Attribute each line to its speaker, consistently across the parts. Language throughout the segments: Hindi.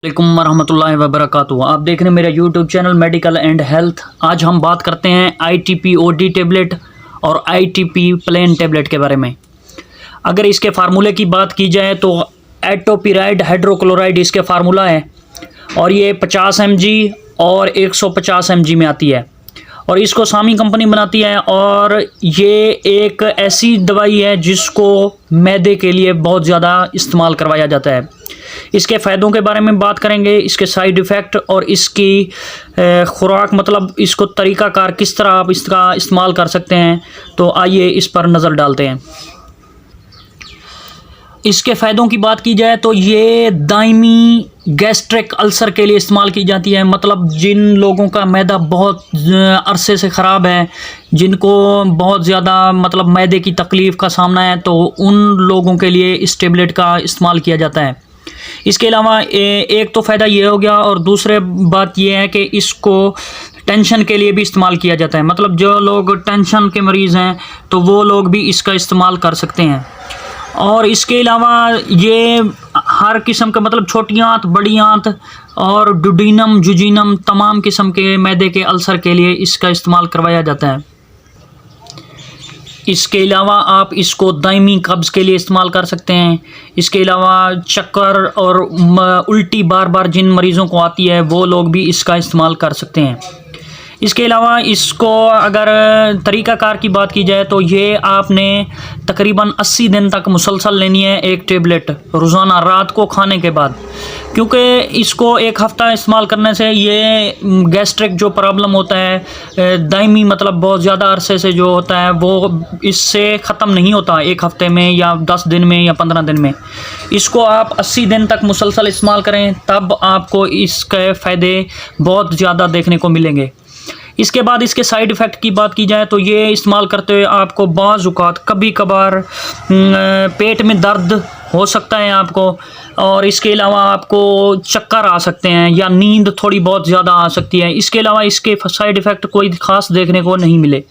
Speaker 1: वालेकुम वरहमतुल्लाहि वबरकातुहू। आप देख रहे हैं मेरा YouTube channel medical and health. आज हम बात करते हैं ITP-OD टेबलेट और ITP प्लेन टेबलेट के बारे में। अगर इसके फार्मूले की बात की जाए तो एटोपिराइड हाइड्रोक्लोराइड इसके फार्मूला है और ये 50 mg और 150 mg में आती है और इसको सामी कंपनी बनाती है। और ये एक ऐसी दवाई है जिसको मैदे के लिए बहुत ज़्यादा इस्तेमाल करवाया जाता है। इसके फ़ायदों के बारे में बात करेंगे, इसके साइड इफ़ेक्ट और इसकी खुराक, मतलब इसको तरीक़ाकार किस तरह आप इसका इस्तेमाल कर सकते हैं। तो आइए इस पर नज़र डालते हैं। इसके फ़ायदों की बात की जाए तो ये दायमी गैस्ट्रिक अल्सर के लिए इस्तेमाल की जाती है। मतलब जिन लोगों का मैदा बहुत अरसे से ख़राब है, जिनको बहुत ज़्यादा मतलब मैदे की तकलीफ़ का सामना है, तो उन लोगों के लिए इस टेबलेट का इस्तेमाल किया जाता है। इसके अलावा एक तो फ़ायदा ये हो गया और दूसरे बात ये है कि इसको टेंशन के लिए भी इस्तेमाल किया जाता है। मतलब जो लोग टेंशन के मरीज़ हैं तो वो लोग भी इसका इस्तेमाल कर सकते हैं। और इसके अलावा ये हर किस्म का, मतलब छोटी आंत, बड़ी आंत और डुडीनम, जुजीनम, तमाम किस्म के मैदे के अल्सर के लिए इसका इस्तेमाल करवाया जाता है। इसके अलावा आप इसको दायमी कब्ज़ के लिए इस्तेमाल कर सकते हैं। इसके अलावा चक्कर और उल्टी बार बार जिन मरीज़ों को आती है वो लोग भी इसका इस्तेमाल कर सकते हैं। इसके अलावा इसको अगर तरीक़ाकार की बात की जाए तो ये आपने तकरीबन 80 दिन तक मुसलसल लेनी है एक टेबलेट रोज़ाना रात को खाने के बाद, क्योंकि इसको एक हफ़्ता इस्तेमाल करने से ये गैस्ट्रिक जो प्रॉब्लम होता है दायमी, मतलब बहुत ज़्यादा अरसे से जो होता है, वो इससे ख़त्म नहीं होता एक हफ़्ते में या 10 दिन में या 15 दिन में। इसको आप 80 दिन तक मुसलसल इस्तेमाल करें, तब आपको इसके फ़ायदे बहुत ज़्यादा देखने को मिलेंगे। इसके बाद इसके साइड इफ़ेक्ट की बात की जाए तो ये इस्तेमाल करते हुए आपको बाज़ औक़ात कभी कभार पेट में दर्द हो सकता है आपको, और इसके अलावा आपको चक्कर आ सकते हैं या नींद थोड़ी बहुत ज़्यादा आ सकती है। इसके अलावा इसके साइड इफ़ेक्ट कोई ख़ास देखने को नहीं मिले।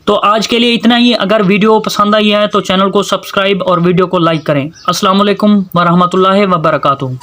Speaker 1: तो आज के लिए इतना ही। अगर वीडियो पसंद आई है तो चैनल को सब्सक्राइब और वीडियो को लाइक करें। अस्सलाम वालेकुम वरहमतुल्लाहि वबरकातुहू।